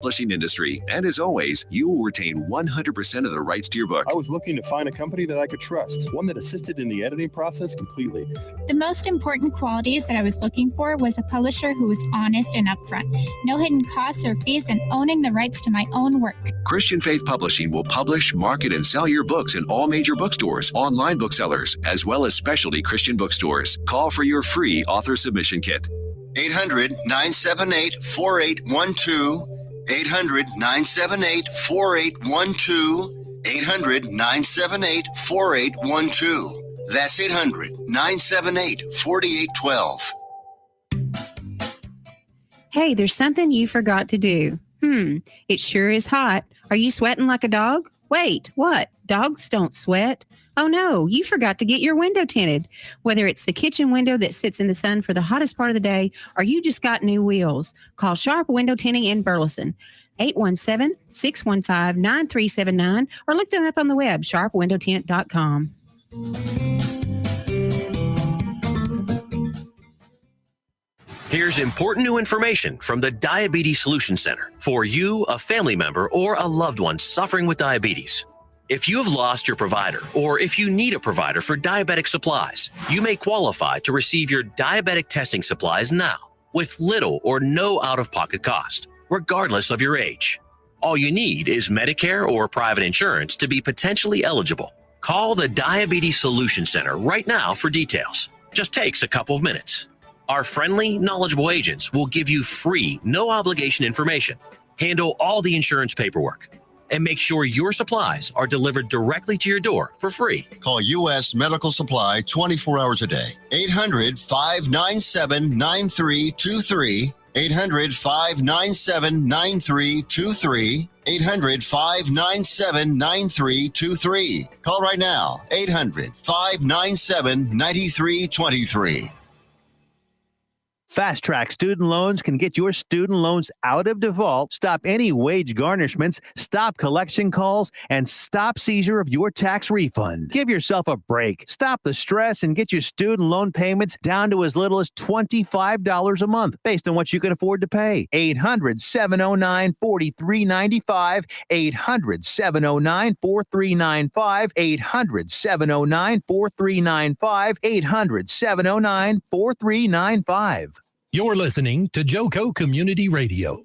publishing industry. And as always, you will retain 100% of the rights to your book. I was looking to find a company that I could trust, one that assisted in the editing process completely. The most important qualities that I was looking for was a publisher who was honest and upfront, no hidden costs or fees, and owning the rights to my own work. Christian Faith Publishing will publish, market, and sell your books in all major bookstores, online booksellers, as well as specialty Christian bookstores. Call for your free author submission kit. 800-978-4812. 800-978-4812. 800-978-4812. That's 800-978-4812. Hey, there's something you forgot to do. It sure is hot. Are you sweating like a dog? Wait, what? Dogs don't sweat. Oh no, you forgot to get your window tinted. Whether it's the kitchen window that sits in the sun for the hottest part of the day, or you just got new wheels, call Sharp Window Tinting in Burleson. 817-615-9379, or look them up on the web, sharpwindowtint.com. Here's important new information from the Diabetes Solution Center for you, a family member, or a loved one suffering with diabetes. If you have lost your provider, or if you need a provider for diabetic supplies, you may qualify to receive your diabetic testing supplies now with little or no out-of-pocket cost, regardless of your age. All you need is Medicare or private insurance to be potentially eligible. Call the Diabetes Solution Center right now for details. Just takes a couple of minutes. Our friendly, knowledgeable agents will give you free, no-obligation information, handle all the insurance paperwork, and make sure your supplies are delivered directly to your door for free. Call U.S. Medical Supply 24 hours a day. 800-597-9323. 800-597-9323. 800-597-9323. Call right now. 800-597-9323. Fast Track Student Loans can get your student loans out of default, stop any wage garnishments, stop collection calls, and stop seizure of your tax refund. Give yourself a break. Stop the stress and get your student loan payments down to as little as $25 a month based on what you can afford to pay. 800-709-4395. 800-709-4395. 800-709-4395. 800-709-4395. You're listening to Joco Community Radio.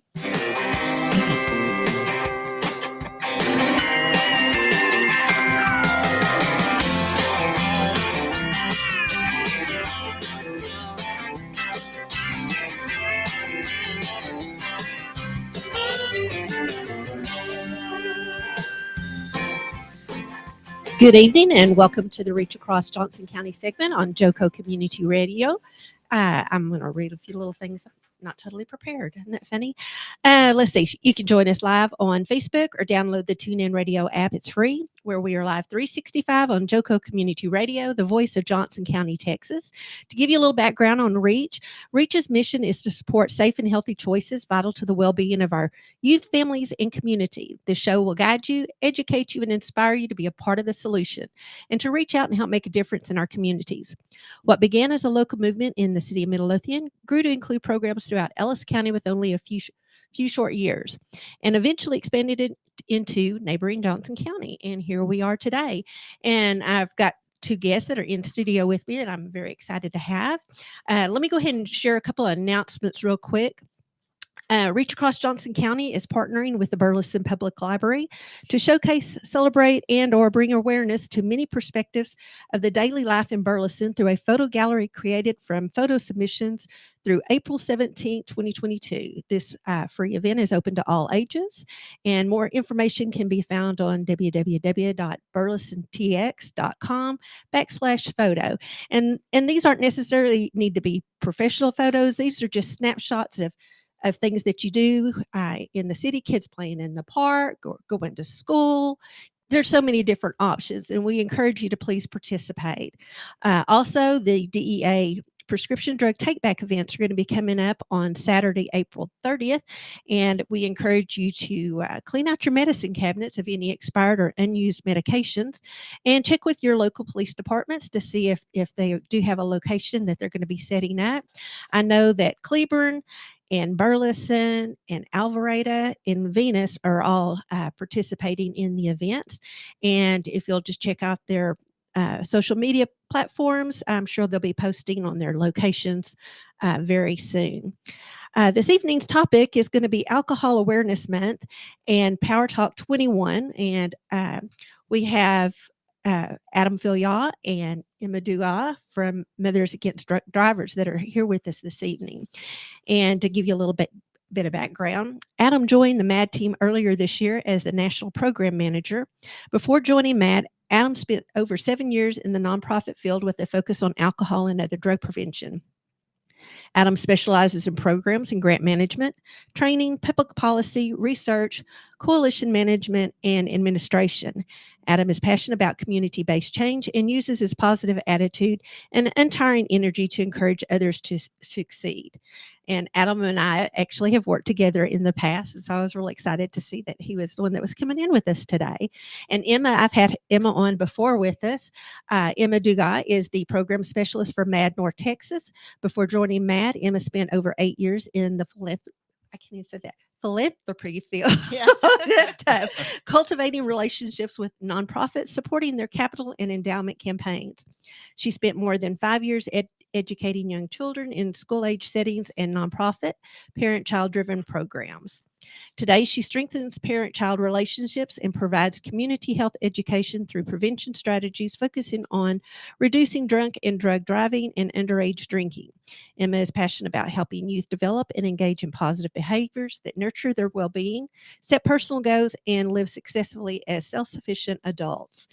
Good evening and welcome to the Reach Across Johnson County segment on Joco Community Radio. I'm going to read a few little things. I'm not totally prepared. Isn't that funny? Let's see. You can join us live on Facebook or download the TuneIn Radio app. It's free, where we are live 365 on Joco Community Radio, the voice of Johnson County, Texas. To give you a little background on Reach, Reach's mission is to support safe and healthy choices vital to the well-being of our youth, families, and community. This show will guide you, educate you, and inspire you to be a part of the solution and to reach out and help make a difference in our communities. What began as a local movement in the city of Midlothian grew to include programs throughout Ellis County with only a few short years, and eventually expanded it into neighboring Johnson County. And here we are today. And I've got two guests that are in studio with me that I'm very excited to have. Let me go ahead and share a couple of announcements real quick. Reach Across Johnson County is partnering with the Burleson Public Library to showcase, celebrate, and or bring awareness to many perspectives of the daily life in Burleson through a photo gallery created from photo submissions through April 17, 2022. This free event is open to all ages, and more information can be found on www.burlesontx.com/photo. And these aren't necessarily need to be professional photos. These are just snapshots of things that you do in the city, kids playing in the park or going to school. There's so many different options, and we encourage you to please participate. Also, the DEA prescription drug take-back events are going to be coming up on Saturday, April 30th, and we encourage you to clean out your medicine cabinets of any expired or unused medications, and check with your local police departments to see if they do have a location that they're going to be setting up. I know that Cleburne and Burleson and Alvarado and Venus are all participating in the events. And if you'll just check out their social media platforms, I'm sure they'll be posting on their locations very soon. This evening's topic is going to be Alcohol Awareness Month and Power Talk 21. And we have Adam Philyaw and Emma Dugas from Mothers Against Drunk Drivers that are here with us this evening. And to give you a little bit of background, Adam joined the MAD team earlier this year as the National Program Manager. Before joining MAD, Adam spent over 7 years in the nonprofit field with a focus on alcohol and other drug prevention. Adam specializes in programs and grant management, training, public policy, research, coalition management, and administration. Adam is passionate about community-based change and uses his positive attitude and untiring energy to encourage others to succeed. And Adam and I actually have worked together in the past, and so I was really excited to see that he was the one that was coming in with us today. And Emma, I've had Emma on before with us. Emma Dugas is the program specialist for MAD North Texas. Before joining MAD, Emma spent over 8 years in the philanthropy field. Yeah. That's tough. Cultivating relationships with nonprofits, supporting their capital and endowment campaigns. She spent more than 5 years educating young children in school-age settings and nonprofit, parent-child driven programs. Today, she strengthens parent-child relationships and provides community health education through prevention strategies focusing on reducing drunk and drug driving and underage drinking. Emma is passionate about helping youth develop and engage in positive behaviors that nurture their well-being, set personal goals, and live successfully as self-sufficient adults.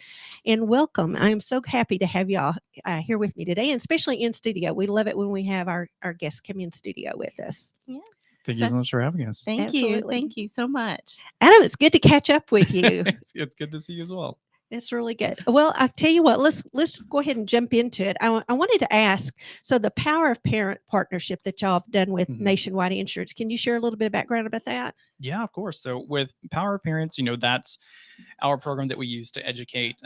And welcome. I am so happy to have y'all here with me today, and especially in studio. We love it when we have our guests come in studio with us. Yeah. Thank you so much for having us. Thank you. Thank you so much. Adam, it's good to catch up with you. It's good to see you as well. It's really good. Well, I tell you what, let's go ahead and jump into it. I wanted to ask, so the Power of Parent partnership that y'all have done with Nationwide Insurance, can you share a little bit of background about that? Yeah, of course. So with Power of Parents, that's our program that we use to educate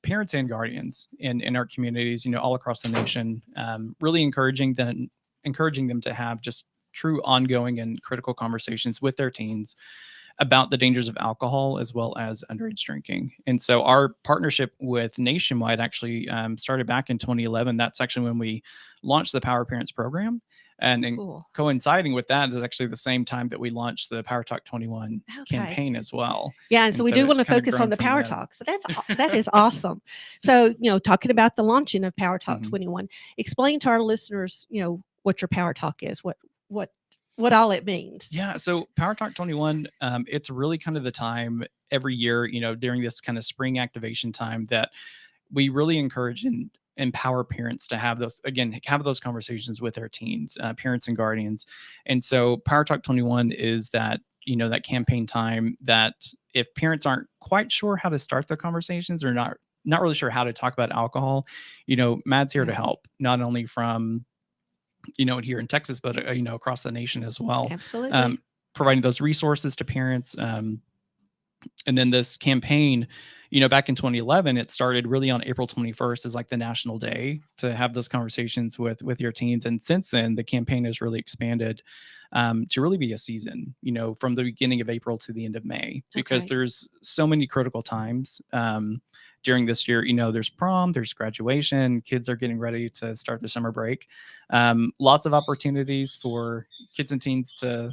parents and guardians in our communities, all across the nation, really encouraging them to have just true ongoing and critical conversations with their teens about the dangers of alcohol as well as underage drinking. And so our partnership with Nationwide actually started back in 2011. That's actually when we launched the Power Parents program. And cool. Coinciding with that is actually the same time that we launched the Power Talk 21 campaign as well. Yeah, and so we do want to focus on the Power Talk. So that is awesome. So, talking about the launching of Power Talk 21, explain to our listeners, what your Power Talk is, what all it means. Yeah, so Power Talk 21, it's really kind of the time every year, during this kind of spring activation time that we really encourage and empower parents to have those conversations with their teens, parents and guardians. And so Power Talk 21 is that, that campaign time that if parents aren't quite sure how to start the conversations or not really sure how to talk about alcohol, MAD's here to help, not only from here in Texas, but across the nation as well. Absolutely. Providing those resources to parents. And then this campaign, back in 2011, it started really on April 21st as like the national day to have those conversations with your teens. And since then, the campaign has really expanded to really be a season, from the beginning of April to the end of May, because there's so many critical times during this year. There's prom, there's graduation, kids are getting ready to start their summer break. Lots of opportunities for kids and teens to,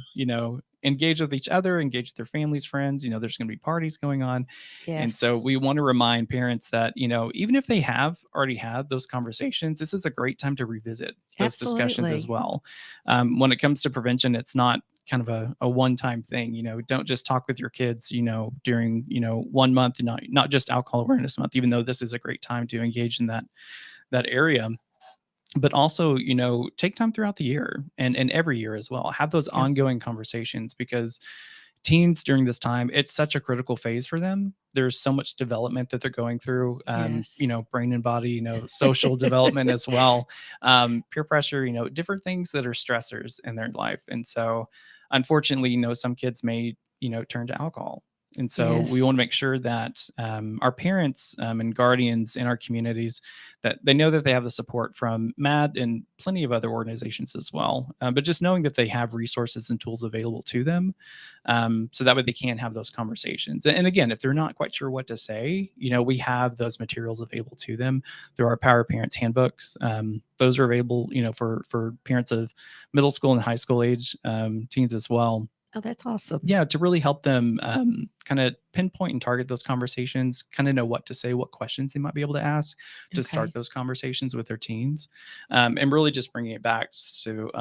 engage with each other, engage with their families, friends. There's going to be parties going on. Yes. And so we want to remind parents that, even if they have already had those conversations, this is a great time to revisit those discussions as well. When it comes to prevention, it's not kind of a one-time thing. Don't just talk with your kids, during, 1 month, not just Alcohol Awareness Month, even though this is a great time to engage in that area. But also, take time throughout the year and every year as well. Have those ongoing conversations, because teens during this time, it's such a critical phase for them. There's so much development that they're going through, brain and body, social development as well, peer pressure, different things that are stressors in their life. And so unfortunately, some kids may, turn to alcohol. And so we want to make sure that our parents and guardians in our communities, that they know that they have the support from MAD and plenty of other organizations as well. But just knowing that they have resources and tools available to them, so that way they can have those conversations. And again, if they're not quite sure what to say, we have those materials available to them through our Power Parents handbooks. Those are available, for parents of middle school and high school age teens as well. Oh, that's awesome. Yeah, to really help them kind of pinpoint and target those conversations, kind of know what to say, what questions they might be able to ask to start those conversations with their teens, and really just bringing it back to,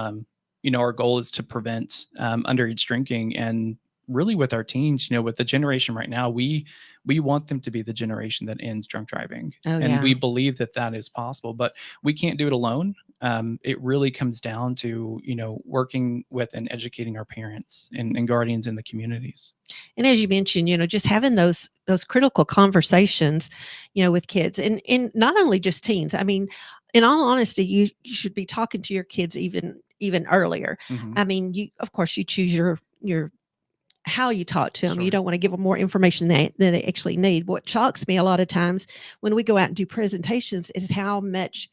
our goal is to prevent underage drinking. And really with our teens, with the generation right now, we want them to be the generation that ends drunk driving. And we believe that that is possible, but we can't do it alone. It really comes down to, working with and educating our parents and guardians in the communities. And as you mentioned, just having those critical conversations, with kids and not only just teens. I mean, in all honesty, you should be talking to your kids even earlier. I mean, of course you choose your how you talk to them. Sure. You don't want to give them more information than they actually need. What shocks me a lot of times when we go out and do presentations is how much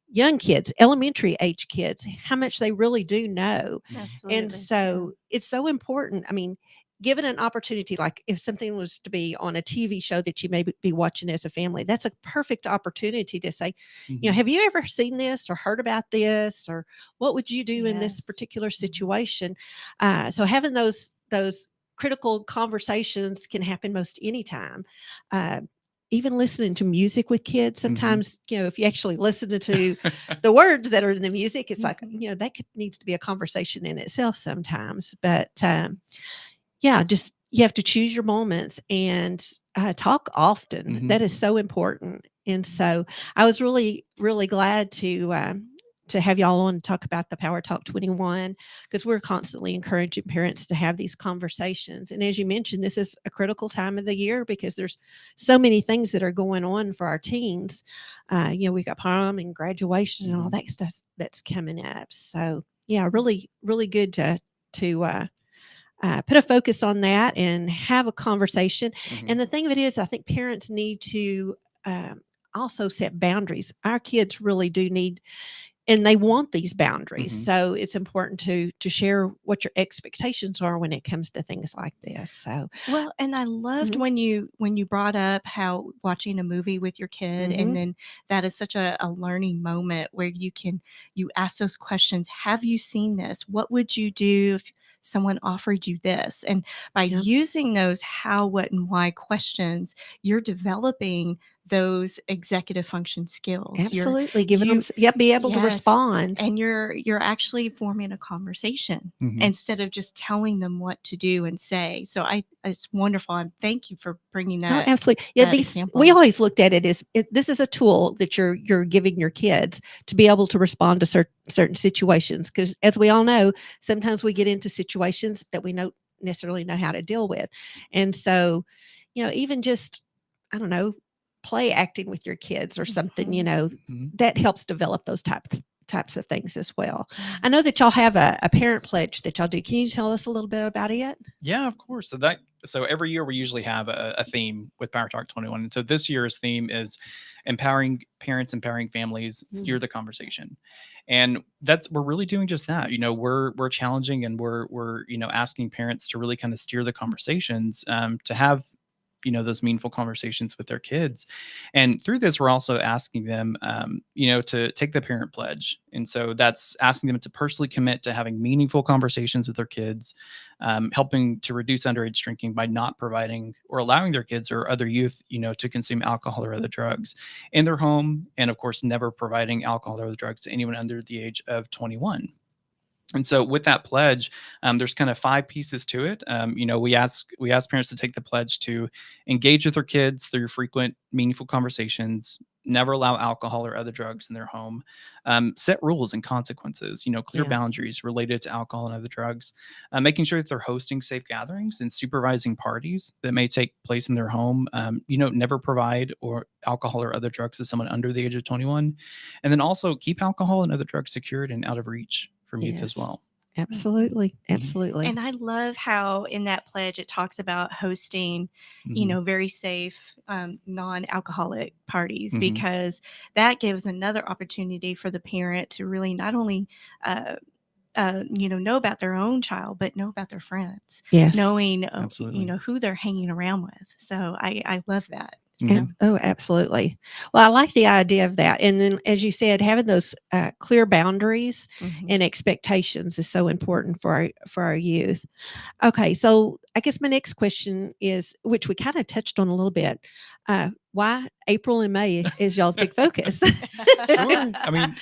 young kids, elementary age kids, how much they really do know. Absolutely. And so it's so important. I mean, given an opportunity, like if something was to be on a TV show that you may be watching as a family, that's a perfect opportunity to say, have you ever seen this or heard about this, or what would you do in this particular situation? So having those critical conversations can happen most anytime. Even listening to music with kids, sometimes, if you actually listen to the words that are in the music, it's like, that needs to be a conversation in itself sometimes. But just you have to choose your moments and talk often. That is so important. And so I was really, really glad to have y'all on and talk about the Power Talk 21, because we're constantly encouraging parents to have these conversations. And as you mentioned, this is a critical time of the year because there's so many things that are going on for our teens. We got prom and graduation and all that stuff that's coming up. So really, really good to put a focus on that and have a conversation. And the thing of it is, I think parents need to also set boundaries. Our kids really do need, and they want these boundaries. So it's important to share what your expectations are when it comes to things like this. So well, and I loved when you brought up how watching a movie with your kid, and then that is such a learning moment where you ask those questions. Have you seen this? What would you do if someone offered you this? And by using those how, what, and why questions, you're developing those executive function skills. Absolutely. Giving them, be able to respond. And you're actually forming a conversation instead of just telling them what to do and say. So it's wonderful. And thank you for bringing that. No, absolutely. We always looked at it as this is a tool that you're giving your kids to be able to respond to certain situations. Because as we all know, sometimes we get into situations that we don't necessarily know how to deal with. And so, even just, I don't know, play acting with your kids or something, that helps develop those types of things as well. I know that y'all have a parent pledge that y'all do. Can you tell us a little bit about it? Yeah, of course. So every year we usually have a theme with Power Talk 21. And so this year's theme is empowering parents, empowering families, steer the conversation. And we're really doing just that. We're challenging and we're asking parents to really kind of steer the conversations, to have those meaningful conversations with their kids. And through this, we're also asking them, to take the parent pledge. And so that's asking them to personally commit to having meaningful conversations with their kids, helping to reduce underage drinking by not providing or allowing their kids or other youth, to consume alcohol or other drugs in their home. And of course, never providing alcohol or other drugs to anyone under the age of 21. And so with that pledge, there's kind of 5 pieces to it. We ask parents to take the pledge to engage with their kids through frequent, meaningful conversations, never allow alcohol or other drugs in their home, set rules and consequences, clear boundaries related to alcohol and other drugs, making sure that they're hosting safe gatherings and supervising parties that may take place in their home, never provide or alcohol or other drugs to someone under the age of 21. And then also keep alcohol and other drugs secured and out of reach from youth as well. Absolutely. Absolutely. And I love how in that pledge it talks about hosting, very safe, non-alcoholic parties, because that gives another opportunity for the parent to really not only know about their own child, but know about their friends, Yes. knowing, Absolutely. who they're hanging around with. So I love that. Oh, absolutely. Well, I like the idea of that. And then, as you said, having those clear boundaries and expectations is so important for our youth. Okay, so I guess my next question is, which we kind of touched on a little bit, why April and May is y'all's big focus? Sure. I mean,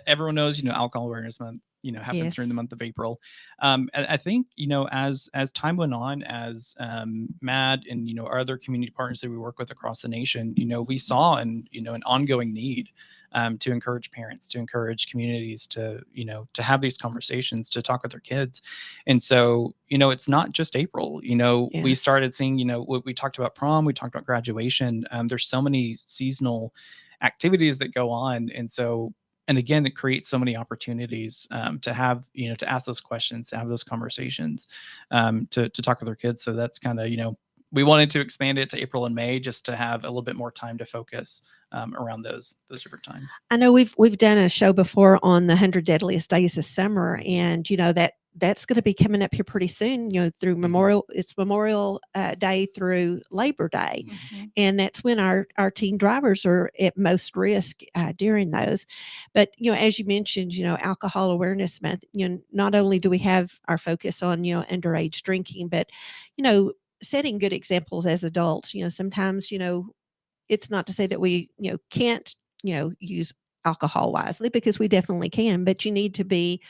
everyone knows, Alcohol Awareness Month, happens during the month of April. I think, as time went on, as MAD and, our other community partners that we work with across the nation, we saw an ongoing need to encourage parents, to encourage communities to, to have these conversations, to talk with their kids. And so, it's not just April, we started seeing, we talked about prom, we talked about graduation. There's so many seasonal activities that go on. And so, and again, it creates so many opportunities to have, to ask those questions, to have those conversations, to talk with our kids. So that's kind of, we wanted to expand it to April and May just to have a little bit more time to focus around those different times. I know we've done a show before on the 100 Deadliest Days of Summer, and that's going to be coming up here pretty soon. Through Memorial Day through Labor Day, and that's when our teen drivers are at most risk during those. But as you mentioned, Alcohol Awareness Month. Not only do we have our focus on underage drinking, but setting good examples as adults. Sometimes it's not to say that we can't use alcohol wisely, because we definitely can, but you need to be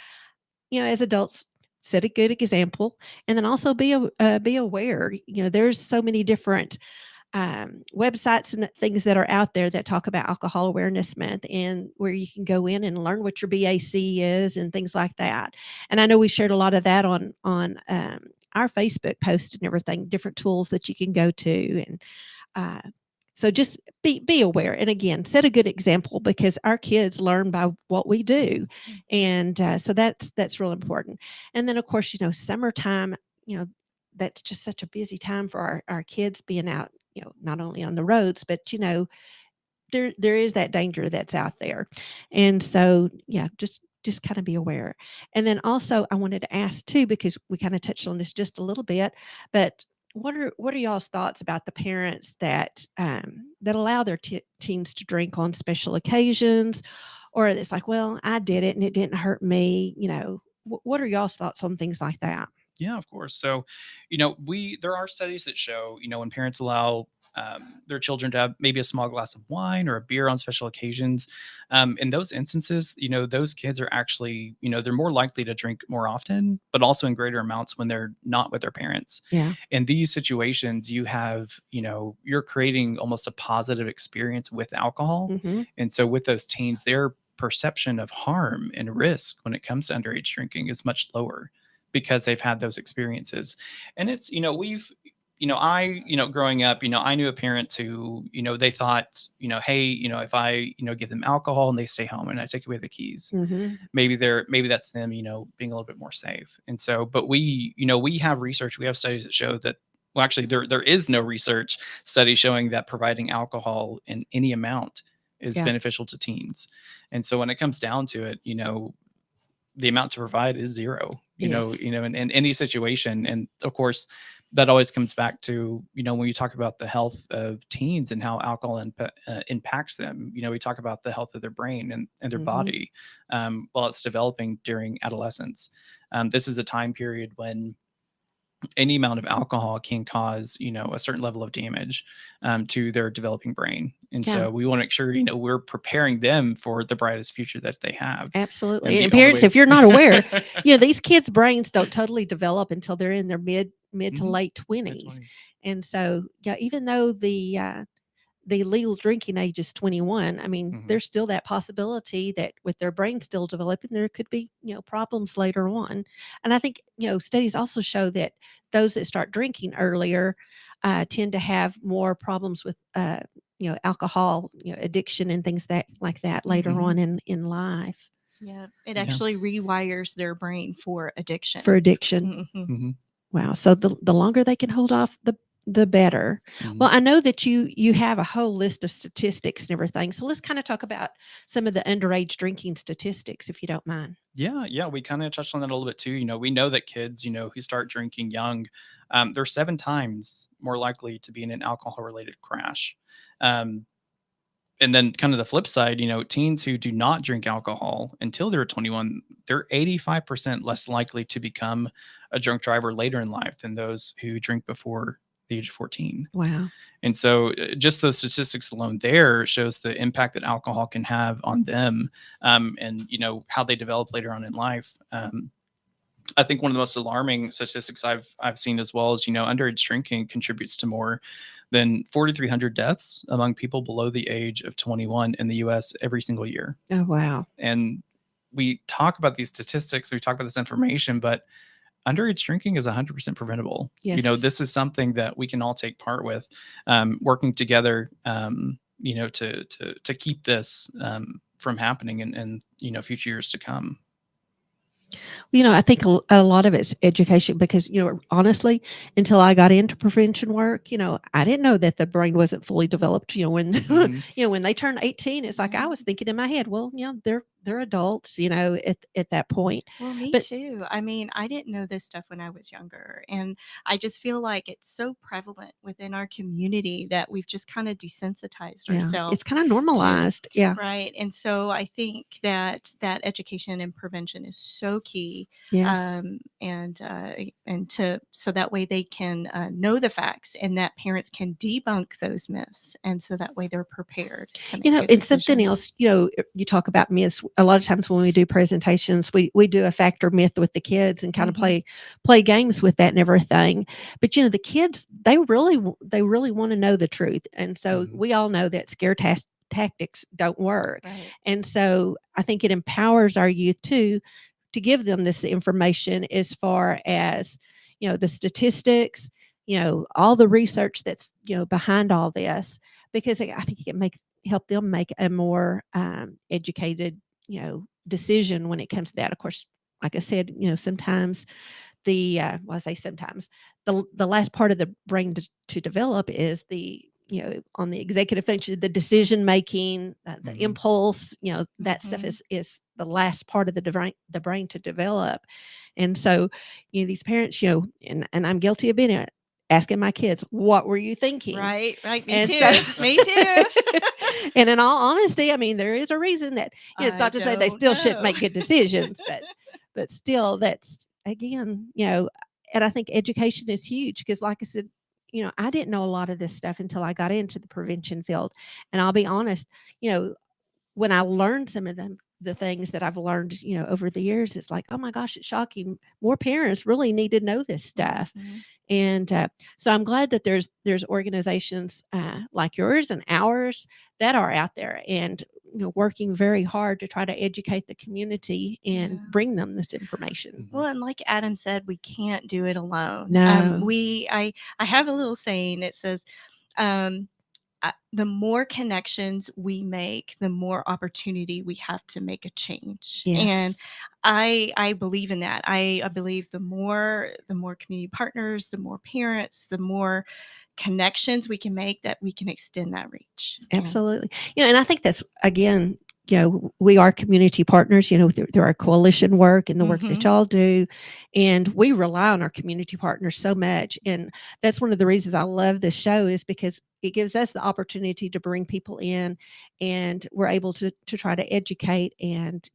as adults, set a good example, and then also be aware. There's so many different websites and things that are out there that talk about Alcohol Awareness Month, and where you can go in and learn what your BAC is and things like that. And I know we shared a lot of that on our Facebook post and everything, different tools that you can go to. And so just be aware, and again, set a good example, because our kids learn by what we do, and so that's real important. And then, of course, summertime, that's just such a busy time for our kids being out, not only on the roads, but there is that danger that's out there, and so just kind of be aware. And then also, I wanted to ask too, because we kind of touched on this just a little bit, but what are y'all's thoughts about the parents that allow their teens to drink on special occasions, or it's like, well, I did it and it didn't hurt me. What are y'all's thoughts on things like that? Yeah, of course. So, there are studies that show, when parents allow their children to have maybe a small glass of wine or a beer on special occasions, in those instances, those kids are actually, they're more likely to drink more often, but also in greater amounts when they're not with their parents. Yeah. In these situations, you have, you're creating almost a positive experience with alcohol. And so with those teens, their perception of harm and risk when it comes to underage drinking is much lower, because they've had those experiences. And it's, growing up, I knew a parent who, they thought, hey, if I, give them alcohol and they stay home and I take away the keys, maybe that's them, being a little bit more safe. And so, but we have research, we have studies that show that, well, actually there is no research study showing that providing alcohol in any amount is beneficial to teens. And so when it comes down to it, the amount to provide is zero, in any situation. And of course, that always comes back to, when you talk about the health of teens and how alcohol impacts them, we talk about the health of their brain and their body while it's developing during adolescence. This is a time period when any amount of alcohol can cause, a certain level of damage to their developing brain. And so we want to make sure, we're preparing them for the brightest future that they have. Absolutely. And parents, if you're not aware, these kids' brains don't totally develop until they're in their mid to late 20s. And so, even though the legal drinking age is 21. I mean, there's still that possibility that with their brain still developing, there could be, problems later on. And I think, studies also show that those that start drinking earlier tend to have more problems with, alcohol, addiction and things like that later on in life. Yeah, it Yeah. actually rewires their brain for addiction. For addiction. Mm-hmm. Wow. So the longer they can hold off, the better. Mhm. Well, I know that you have a whole list of statistics and everything. So let's kind of talk about some of the underage drinking statistics, if you don't mind. Yeah, we kind of touched on that a little bit too. We know that kids, who start drinking young, they're 7 times more likely to be in an alcohol-related crash. Um, and then kind of the flip side, teens who do not drink alcohol until they're 21, they're 85% less likely to become a drunk driver later in life than those who drink before the age of 14. Wow. And so just those statistics alone there shows the impact that alcohol can have on them, and, how they develop later on in life. I think one of the most alarming statistics I've seen as well is, underage drinking contributes to more than 4,300 deaths among people below the age of 21 in the U.S. every single year. Oh, wow. And we talk about these statistics, we talk about this information, but underage drinking is 100% preventable. Yes. This is something that we can all take part with, working together, to keep this from happening in future years to come. I think a lot of it's education because, honestly, until I got into prevention work, I didn't know that the brain wasn't fully developed. When when they turn 18, it's like I was thinking in my head, well, they're adults, at that point. Well, me But too. I mean, I didn't know this stuff when I was younger. And I just feel like it's so prevalent within our community that we've just kind of desensitized ourselves. it's kind of normalized. Yeah. Right. And so I think that education and prevention is so key. Yes. So that way they can know the facts and that parents can debunk those myths. And so that way they're prepared to make good it's something decisions. else, you talk about myths. A lot of times when we do presentations, we do a factor myth with the kids and kind of play games with that and everything. But the kids, they really want to know the truth. And so we all know that scare tactics don't work. Right. And so I think it empowers our youth to give them this information as far as, the statistics, all the research that's, behind all this, because I think it can help them make a more educated, decision when it comes to that. Of course, like I said, sometimes I say sometimes the last part of the brain to develop is the on the executive function, the decision making, the impulse, that stuff is the last part of the brain to develop. And so, these parents, and I'm guilty of being it, asking my kids, what were you thinking? Right. Me And too. so- Me too. And in all honesty, I mean, there is a reason that it's not to say they don't still shouldn't know. make good decisions, but still, that's again, and I think education is huge because, like I said, I didn't know a lot of this stuff until I got into the prevention field. And I'll be honest, when I learned some of the things that I've learned, over the years, it's like, oh my gosh, it's shocking. More parents really need to know this stuff. And so I'm glad that there's organizations like yours and ours that are out there and working very hard to try to educate the community and bring them this information. Well, and like Adam said, we can't do it alone. No. I have a little saying. It says, the more connections we make, the more opportunity we have to make a change. Yes. And I believe in that. I believe the more community partners, the more parents, the more connections we can make, that we can extend that reach. Absolutely. And I think that's, again, we are community partners, through our coalition work and the work that y'all do. And we rely on our community partners so much. And that's one of the reasons I love this show, is because it gives us the opportunity to bring people in, and we're able to try to educate and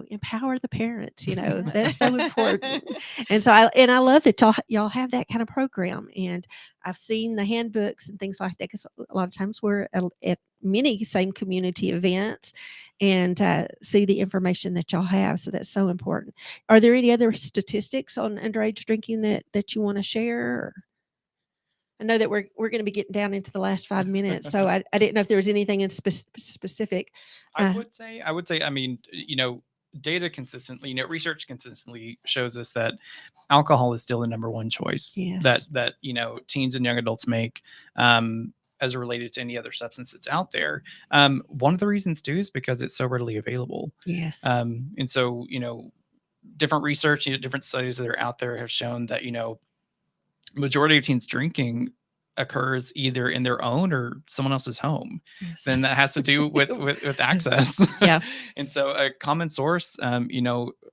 empower the parents. That's so important. And so I love that y'all have that kind of program. And I've seen the handbooks and things like that, because a lot of times we're at many same community events and see the information that y'all have. So that's so important. Are there any other statistics on underage drinking that you want to share? I know that we're going to be getting down into the last 5 minutes, so I didn't know if there was anything in specific. I would say, I mean, data consistently, research consistently shows us that alcohol is still the number one choice Yes. that teens and young adults make. as related to any other substance that's out there. One of the reasons too is because it's so readily available. Yes. And so, different research, different studies that are out there have shown that, majority of teens drinking occurs either in their own or someone else's home. Yes. Then that has to do with access. Yeah. And so a common source,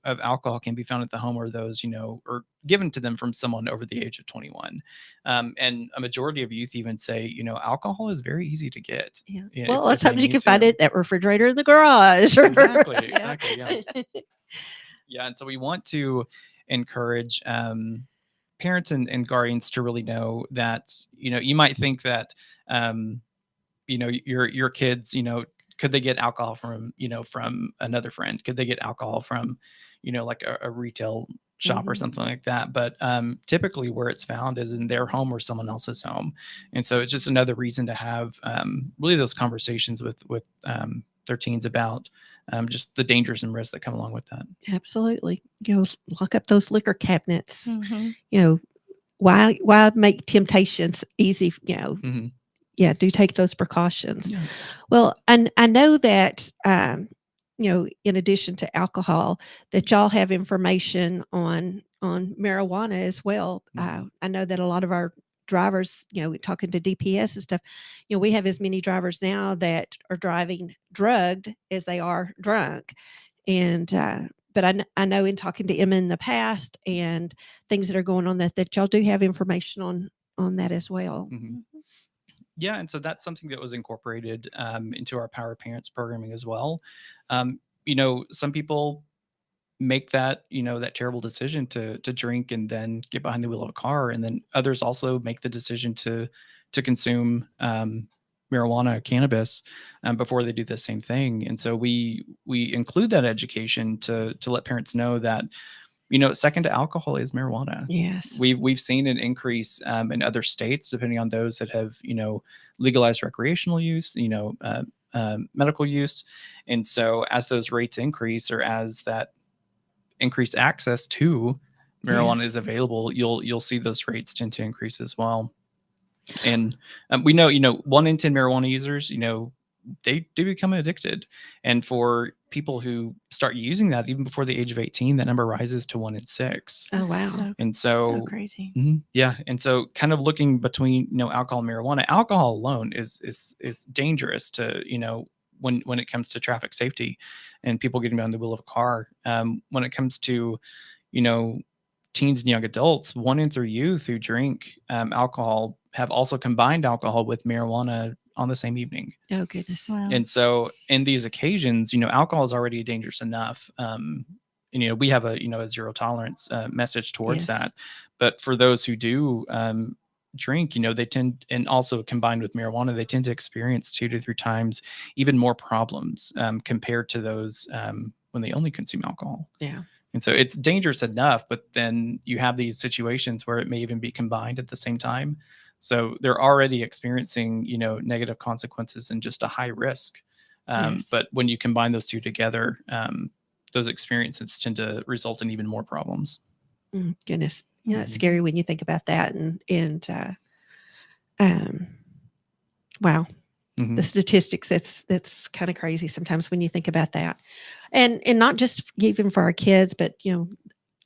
of alcohol can be found at the home, or those, or given to them from someone over the age of 21. And a majority of youth even say, alcohol is very easy to get. Yeah. If- Well, a lot of if they times you need can find to. it at that refrigerator in the garage. Exactly. Yeah. Yeah. And so we want to encourage parents and guardians to really know that, you might think that, your kids, could they get alcohol from another friend? Could they get alcohol from, like a retail shop or something like that? But typically where it's found is in their home or someone else's home. And so it's just another reason to have really those conversations with their teens about just the dangers and risks that come along with that. Absolutely. Lock up those liquor cabinets. Why make temptations easy? Yeah, do take those precautions. Yeah. Well, and I know that, in addition to alcohol, that y'all have information on marijuana as well. I know that a lot of our drivers, talking to DPS and stuff, we have as many drivers now that are driving drugged as they are drunk. And, but I know in talking to Emma in the past and things that are going on that y'all do have information on that as well. Yeah, and so that's something that was incorporated into our Power Parents programming as well. Some people make that that terrible decision to drink and then get behind the wheel of a car, and then others also make the decision to consume marijuana or cannabis before they do the same thing. And so we include that education to let parents know that second to alcohol is marijuana. Yes. We've seen an increase in other states, depending on those that have, legalized recreational use, medical use. And so as those rates increase, or as that increased access to marijuana is available, you'll see those rates tend to increase as well. And we know, 1 in 10 marijuana users, they do become addicted. And for people who start using that even before the age of 18, that number rises to 1 in 6. Oh, wow. And so crazy. Yeah. And so kind of looking between, alcohol and marijuana, alcohol alone is dangerous to, when it comes to traffic safety and people getting behind the wheel of a car. When it comes to, teens and young adults, 1 in 3 youth who drink alcohol have also combined alcohol with marijuana on the same evening. Oh, goodness. Wow. And so in these occasions, alcohol is already dangerous enough. And, we have a zero tolerance message towards that. But for those who do drink, they tend, and also combined with marijuana, they tend to experience 2 to 3 times even more problems compared to those when they only consume alcohol. Yeah. And so it's dangerous enough, but then you have these situations where it may even be combined at the same time. So they're already experiencing, negative consequences and just a high risk. But when you combine those two together, those experiences tend to result in even more problems. Goodness. It's scary when you think about that. Wow. The statistics, that's kind of crazy sometimes when you think about that. And not just even for our kids, but,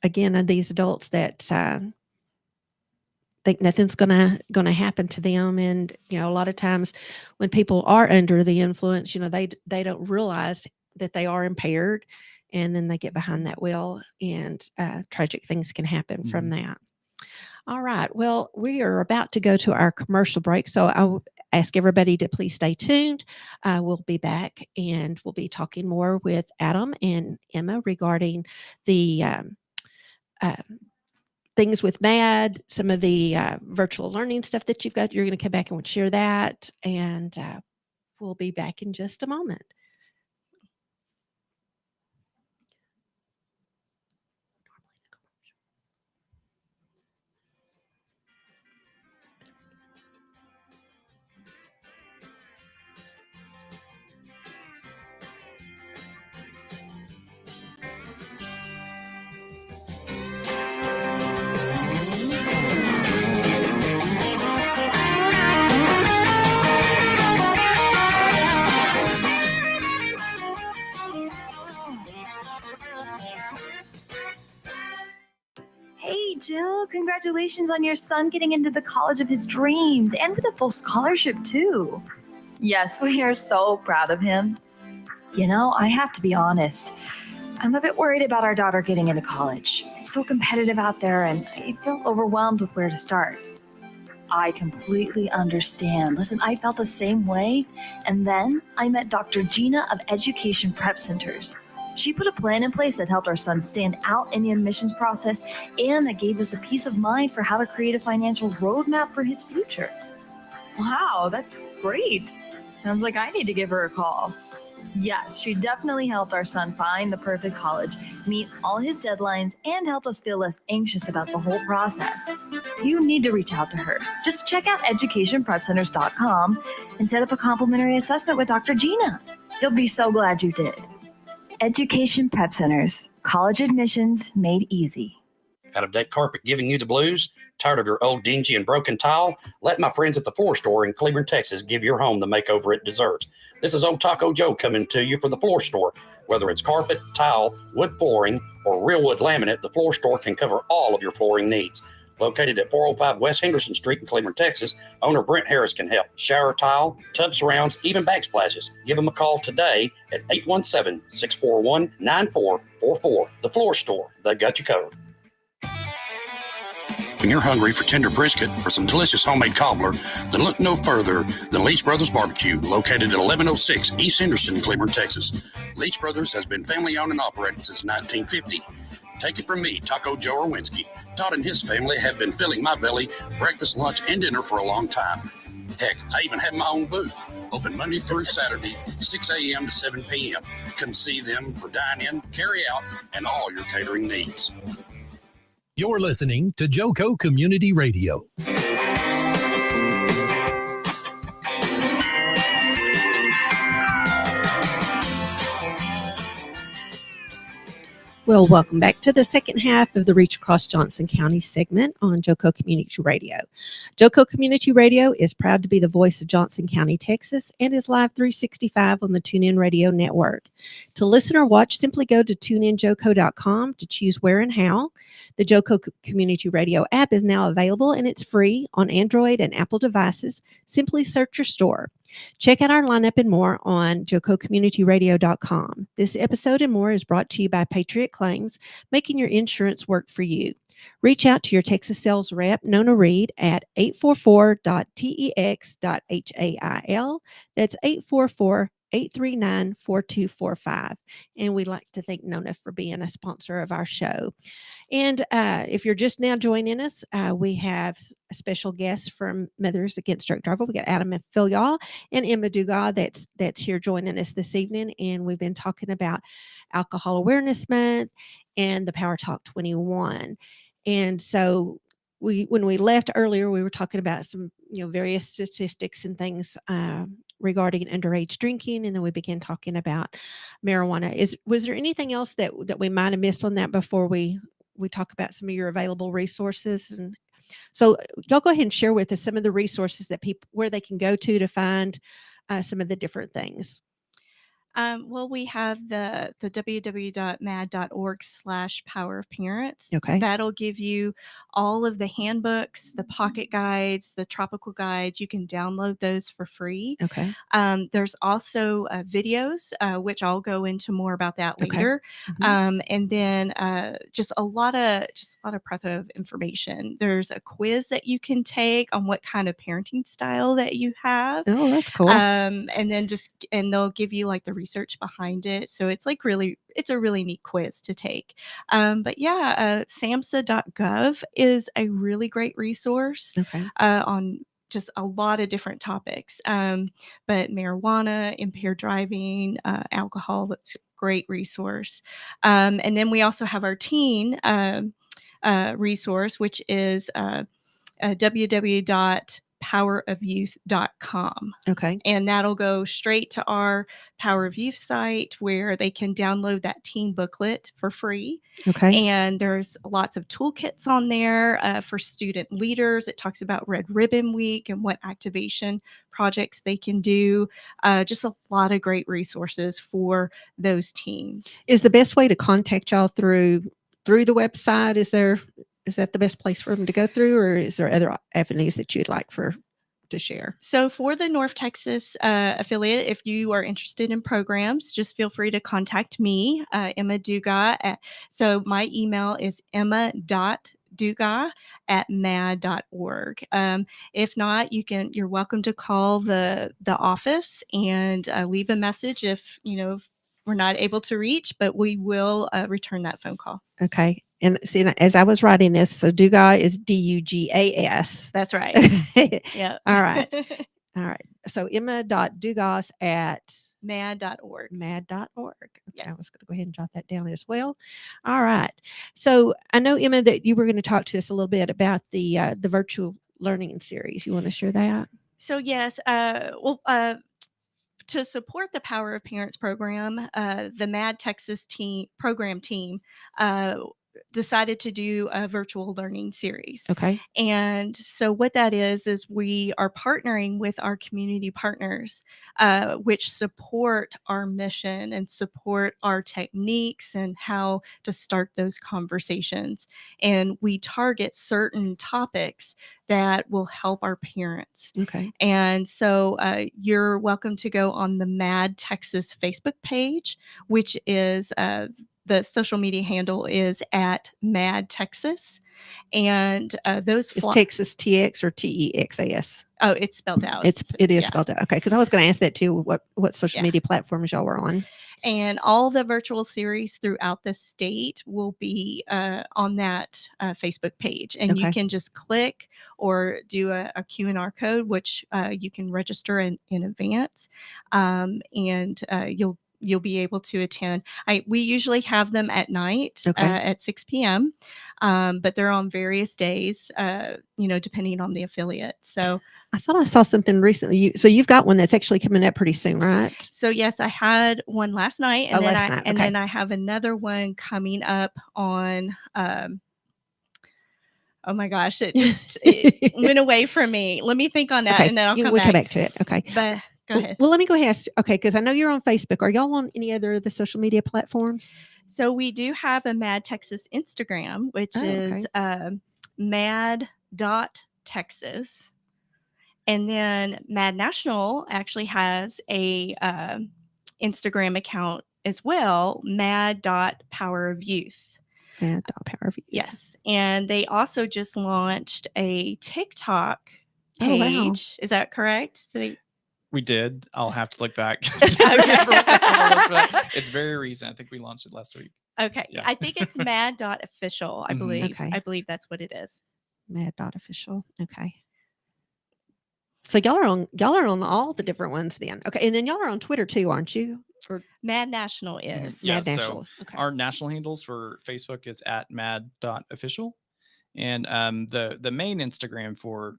again, these adults that think nothing's gonna happen to them. And, a lot of times when people are under the influence, they don't realize that they are impaired, and then they get behind that wheel, and tragic things can happen from that. All right. Well, we are about to go to our commercial break, so I'll ask everybody to please stay tuned. We'll be back, and we'll be talking more with Adam and Emma regarding the things with MAD, some of the virtual learning stuff that you've got. You're going to come back and share that, and we'll be back in just a moment. congratulations on your son getting into the college of his dreams and with a full scholarship, too. Yes, we are so proud of him. You know, I have to be honest. I'm a bit worried about our daughter getting into college. It's so competitive out there, and I feel overwhelmed with where to start. I completely understand. Listen, I felt the same way. And then I met Dr. Gina of Education Prep Centers. She put a plan in place that helped our son stand out in the admissions process and that gave us a peace of mind for how to create a financial roadmap for his future. Wow, that's great. Sounds like I need to give her a call. Yes, she definitely helped our son find the perfect college, meet all his deadlines, and help us feel less anxious about the whole process. You need to reach out to her. Just check out educationprepcenters.com and set up a complimentary assessment with Dr. Gina. You'll be so glad you did. Education Prep Centers, college admissions made easy. Out of that carpet giving you the blues? Tired of your old dingy and broken tile? Let my friends at the Floor Store in Cleveland, Texas give your home the makeover it deserves. This is Old Taco Joe coming to you for the Floor Store. Whether it's carpet, tile, wood flooring, or real wood laminate, the Floor Store can cover all of your flooring needs. Located at 405 West Henderson Street in Cleveland, Texas, owner Brent Harris can help. Shower tile, tub surrounds, even backsplashes. Give them a call today at 817-641-9444. The Floor Store, they got you covered. When you're hungry for tender brisket or some delicious homemade cobbler, then look no further than Leach Brothers Barbecue, located at 1106 East Henderson, Cleveland, Texas. Leach Brothers has been family-owned and operated since 1950. Take it from me, Taco Joe Orwinski. Todd and his family have been filling my belly breakfast, lunch, and dinner for a long time. Heck, I even have my own booth, open Monday through Saturday, 6 a.m. to 7 p.m. Come see them for dine-in, carry-out, and all your catering needs. You're listening to Joco Community Radio. Well, welcome back to the second half of the Reach Across Johnson County segment on Joco Community Radio. Joco Community Radio is proud to be the voice of Johnson County, Texas, and is live 365 on the TuneIn Radio Network. To listen or watch, simply go to tuneinjoco.com to choose where and how. The Joco Community Radio app is now available, and it's free on Android and Apple devices. Simply search your store. Check out our lineup and more on jococommunityradio.com. This episode and more is brought to you by Patriot Claims, making your insurance work for you. Reach out to your Texas sales rep, Nona Reed, at 844.tex.hail. That's 844-839-4245. And we'd like to thank Nona for being a sponsor of our show. And if you're just now joining us, we have a special guest from Mothers Against Drunk Driving. We got Adam and Philyaw and Emma Dugas that's here joining us this evening. And we've been talking about Alcohol Awareness Month and the Power Talk 21. And so when we left earlier, we were talking about some various statistics and things regarding underage drinking, and then we began talking about marijuana. Was there anything else that we might have missed on that before we talk about some of your available resources? And so y'all go ahead and share with us some of the resources that people where they can go to find some of the different things. Well, we have the www.mad.org/powerofparents. Okay. That'll give you all of the handbooks, the pocket guides, the tropical guides. You can download those for free. Okay. There's also videos, which I'll go into more about that Okay. later. Mhm. And then just a lot of breadth of information. There's a quiz that you can take on what kind of parenting style that you have. Oh, that's cool. And then they'll give you like the research behind it. So it's a really neat quiz to take. But yeah, SAMHSA.gov is a really great resource Okay. on just a lot of different topics. But marijuana, impaired driving, alcohol, that's a great resource. And then we also have our teen resource, which is www.powerofyouth.com. Okay. And that'll go straight to our Power of Youth site where they can download that teen booklet for free. Okay. And there's lots of toolkits on there for student leaders. It talks about Red Ribbon Week and what activation projects they can do. Just a lot of great resources for those teens. Is the best way to contact y'all through the website? Is there is that the best place for them to go through, or is there other avenues that you'd like to share? So for the North Texas affiliate, if you are interested in programs, just feel free to contact me, Emma Dugas. So my email is emma.dugas@mad.org. If not, you're welcome to call the office and leave a message if we're not able to reach, but we will return that phone call. Okay. And see, as I was writing this, so Dugas is Dugas. That's right. Yeah. All right. All right. So Emma.Dugas at mad.org. Mad.org. Okay. Yes. I was going to go ahead and jot that down as well. All right. So I know, Emma, that you were going to talk to us a little bit about the virtual learning series. You want to share that? So yes, to support the Power of Parents program, the Mad Texas program team decided to do a virtual learning series. Okay. And so what that is we are partnering with our community partners, which support our mission and support our techniques and how to start those conversations. And we target certain topics that will help our parents. Okay. And so you're welcome to go on the Mad Texas Facebook page, which is the social media handle is at Mad Texas. And those is Texas TX or TEXAS? Oh, it's spelled out. It is spelled out. Okay, because I was going to ask that too. What social media platforms y'all were on? And all the virtual series throughout the state will be on that Facebook page. And you can just click or do a QR code, which you can register in advance. And you'll be able to attend. We usually have them at night at 6 p.m., but they're on various days, depending on the affiliate. So I thought I saw something recently. So you've got one that's actually coming up pretty soon, right? So yes, I had one last night, and then I have another one coming up on. Oh my gosh, it went away from me. Let me think on that, and then we'll come back to it. Okay, but go ahead. Well, let me go ahead. Okay, because I know you're on Facebook. Are y'all on any other of the social media platforms? So we do have a Mad Texas Instagram, which is mad.texas. And then Mad National actually has a Instagram account as well, mad.powerofyouth. Mad.powerofyouth. Yes. And they also just launched a TikTok page. Oh, wow. Is that correct? We did. I'll have to look back to remember what the handle was for that. It's very recent. I think we launched it last week. Okay. Yeah. I think it's mad.official, I believe. Okay. I believe that's what it is. Mad.official. Okay. So y'all are on all the different ones then. Okay. And then y'all are on Twitter too, aren't you? Or Mad National is. Yeah, Mad National. So our national handles for Facebook is at mad.official. And the main Instagram for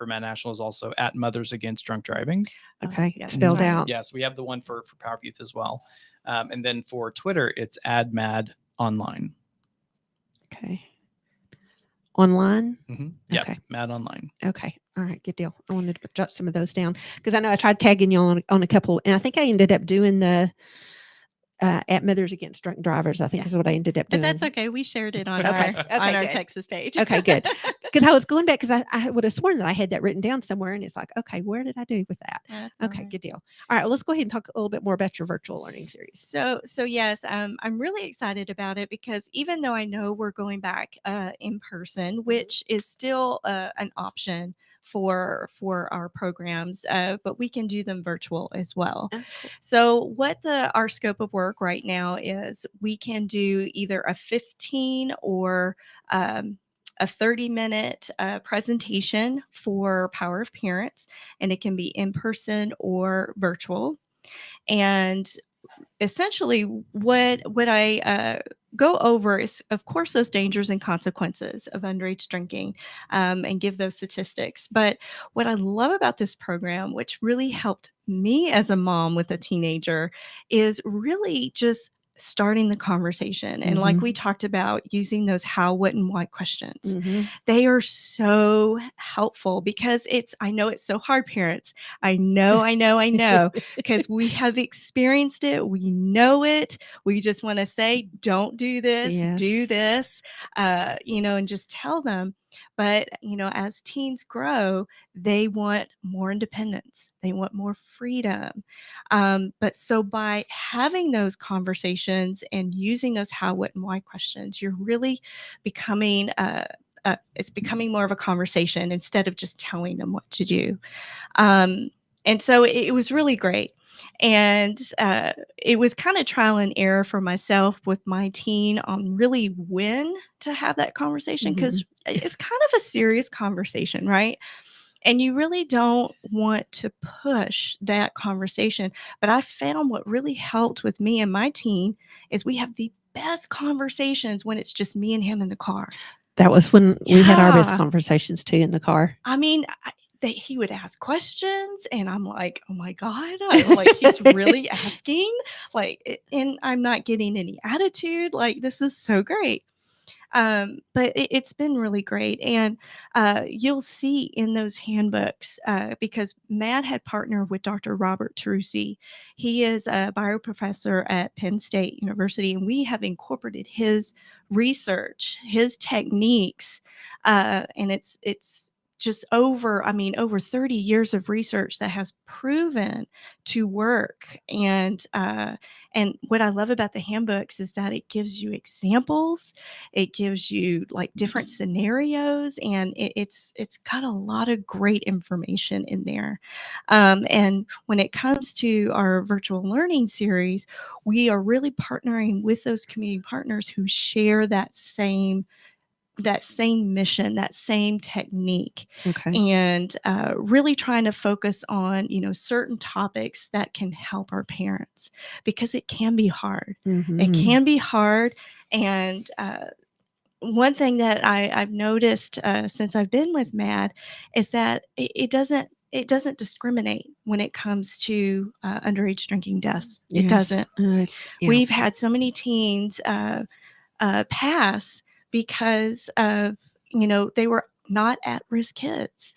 Mad National is also at Mothers Against Drunk Driving. Okay. Spelled out. Yes, we have the one for Power of Youth as well. And then for Twitter, it's @MadOnline. Okay. Online? Mm-hmm. Yeah, okay. Mad Online. Okay. All right. Good deal. I wanted to jot some of those down because I know I tried tagging you on a couple, and I think I ended up doing the at Mothers Against Drunk Drivers, I think is what I ended up doing. But that's okay. We shared it on our Texas page. Okay, good. Because I was going back because I would have sworn that I had that written down somewhere, and it's like, okay, where did I do with that? Okay, good deal. All right, well, let's go ahead and talk a little bit more about your virtual learning series. So yes, I'm really excited about it because even though I know we're going back in person, which is still an option for our programs, but we can do them virtual as well. Okay. So what our scope of work right now is we can do either a 15 or a 30-minute presentation for Power of Parents, and it can be in person or virtual. And essentially what I go over is, of course, those dangers and consequences of underage drinking, and give those statistics. But what I love about this program, which really helped me as a mom with a teenager, is really just starting the conversation. And like we talked about, using those how, what, and why questions. They are so helpful because I know it's so hard, parents. I know, because we have experienced it. We know it. We just want to say, don't do this, do this, and just tell them. But, as teens grow, they want more independence. They want more freedom. But so by having those conversations and using those how, what, and why questions, you're really becoming it's becoming more of a conversation instead of just telling them what to do. And so it was really great. And it was kind of trial and error for myself with my teen on really when to have that conversation, because it's kind of a serious conversation, right? And you really don't want to push that conversation. But I found what really helped with me and my teen is we have the best conversations when it's just me and him in the car. That was when we had our best conversations too, in the car. I mean, he would ask questions and I'm like, oh my God, I'm like, he's really asking, like, and I'm not getting any attitude. Like, this is so great. But it's been really great. And you'll see in those handbooks, because Matt had partnered with Dr. Robert Terussi. He is a bioprofessor at Penn State University, and we have incorporated his research, his techniques, and it's just over 30 years of research that has proven to work. And what I love about the handbooks is that it gives you examples, it gives you like different scenarios, and it's got a lot of great information in there. And when it comes to our virtual learning series, we are really partnering with those community partners who share that same mission, that same technique. And really trying to focus on, certain topics that can help our parents, because it can be hard. It can be hard. And one thing that I've noticed since I've been with Matt is that it doesn't discriminate when it comes to underage drinking deaths. It doesn't. We've had so many teens pass because of, they were not at-risk kids.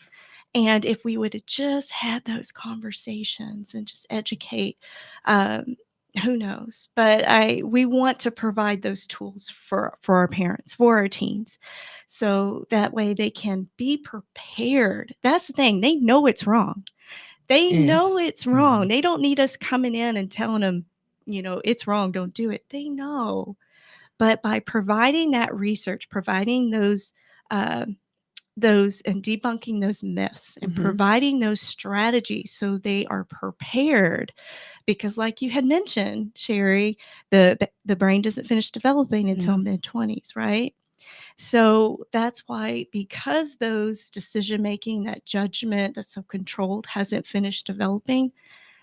And if we would have just had those conversations and just educate, who knows? But we want to provide those tools for our parents, for our teens, so that way they can be prepared. That's the thing. They know it's wrong. They know it's wrong. They don't need us coming in and telling them, it's wrong, don't do it. They know. But by providing that research, providing those and debunking those myths, and providing those strategies so they are prepared, because like you had mentioned, Shari, the brain doesn't finish developing until mid-20s, right? So that's why, because those decision making, that judgment, that self-control hasn't finished developing,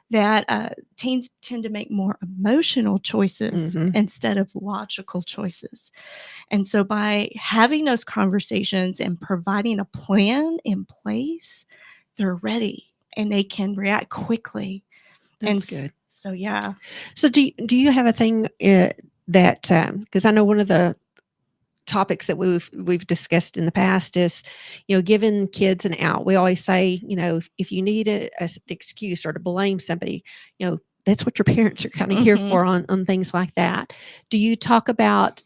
that teens tend to make more emotional choices instead of logical choices. And so by having those conversations and providing a plan in place, they're ready and they can react quickly. That's good. So, yeah. So do you have a thing that, because I know one of the topics that we've discussed in the past is, giving kids an out. We always say, if you need an excuse or to blame somebody, that's what your parents are kind of here for on things like that. Do you talk about,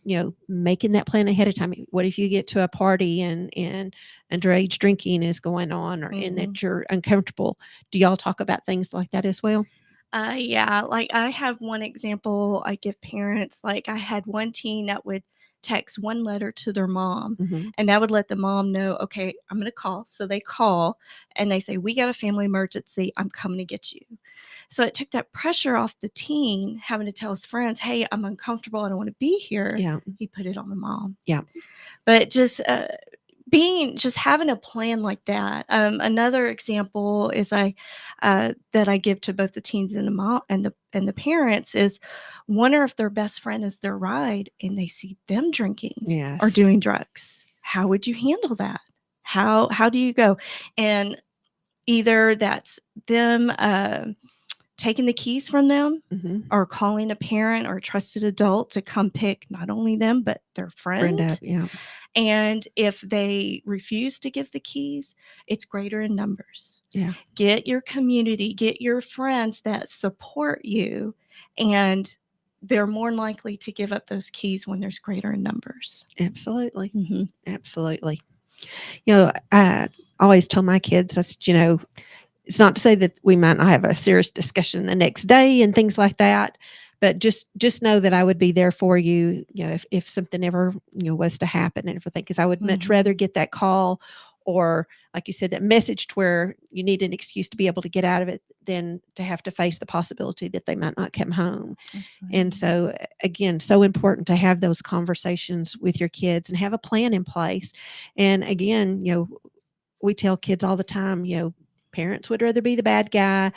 making that plan ahead of time? What if you get to a party and underage drinking is going on, or and that you're uncomfortable? Do y'all talk about things like that as well? Yeah, like I have one example I give parents. Like, I had one teen that would text one letter to their mom, and that would let the mom know, okay, I'm going to call. So they call and they say, we got a family emergency, I'm coming to get you. So it took that pressure off the teen having to tell his friends, hey, I'm uncomfortable, I don't want to be here. He put it on the mom. But just having a plan like that. Another example is that I give to both the teens and the mom and the parents is, wonder if their best friend is their ride and they see them drinking or doing drugs. How would you handle that? How do you go? And either that's them taking the keys from them Mm-hmm. or calling a parent or a trusted adult to come pick not only them, but their friend. Friend up, yeah. And if they refuse to give the keys, it's greater in numbers. Yeah. Get your community, get your friends that support you, and they're more likely to give up those keys when there's greater in numbers. Absolutely. Mm-hmm. Absolutely. I always tell my kids, I said, it's not to say that we might not have a serious discussion the next day and things like that, but just know that I would be there for you, if something ever, was to happen and everything, because I would much rather get that call or, like you said, that message to where you need an excuse to be able to get out of it than to have to face the possibility that they might not come home. Absolutely. And so, again, so important to have those conversations with your kids and have a plan in place. And again, we tell kids all the time, parents would rather be the bad guy,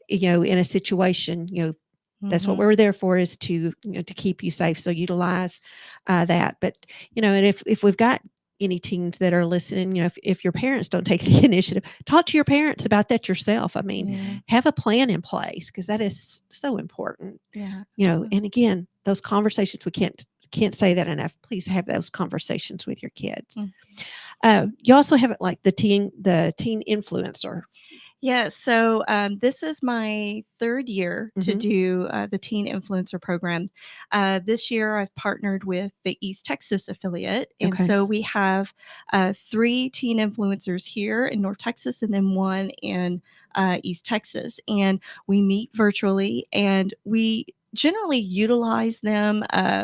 in a situation, that's what we're there for, is to, to keep you safe. So utilize that. But, and if we've got any teens that are listening, if your parents don't take the initiative, talk to your parents about that yourself. I mean, have a plan in place, because that is so important. Yeah. And again, those conversations, we can't say that enough. Please have those conversations with your kids. You also have like the teen influencer. Yeah, so this is my third year to do the Teen Influencer Program. This year, I've partnered with the East Texas affiliate. And so we have 3 teen influencers here in North Texas and then 1 in East Texas. And we meet virtually, and we generally utilize them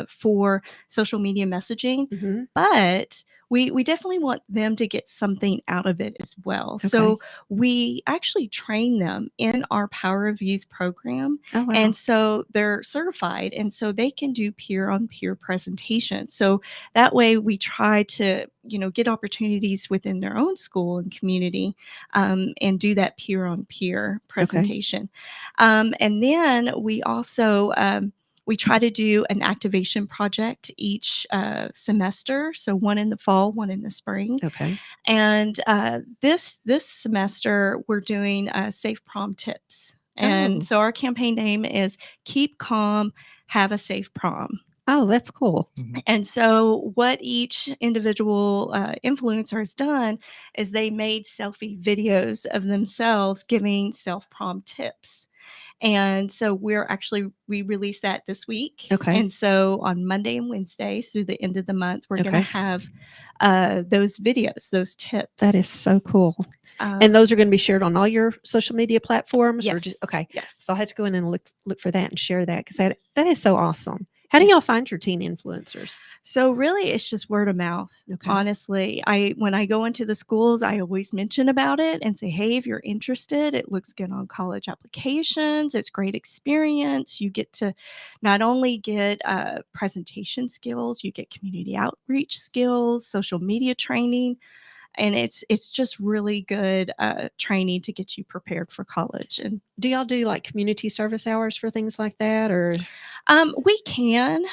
for social media messaging, but we definitely want them to get something out of it as well. So we actually train them in our Power of Youth program. Oh, wow. And so they're certified, and so they can do peer-on-peer presentations. So that way we try to, get opportunities within their own school and community, and do that peer-on-peer presentation. And then we also we try to do an activation project each semester. So 1 in the fall, 1 in the spring. Okay. And this semester, we're doing safe prom tips. And so our campaign name is Keep Calm, Have a Safe Prom. Oh, that's cool. And so what each individual influencer has done is they made selfie videos of themselves giving self-prom tips. And so we released that this week. Okay. And so on Monday and Wednesdays through the end of the month, we're going to have those videos, those tips. That is so cool. And those are going to be shared on all your social media platforms? Yes. Or just, okay. Yes. So I'll have to go in and look for that and share that, because that is so awesome. How do y'all find your teen influencers? So really, it's just word of mouth. Okay. Honestly, when I go into the schools, I always mention about it and say, hey, if you're interested, it looks good on college applications. It's great experience. You get to not only get presentation skills, you get community outreach skills, social media training. And it's just really good training to get you prepared for college. And do y'all do like community service hours for things like that, or? We can.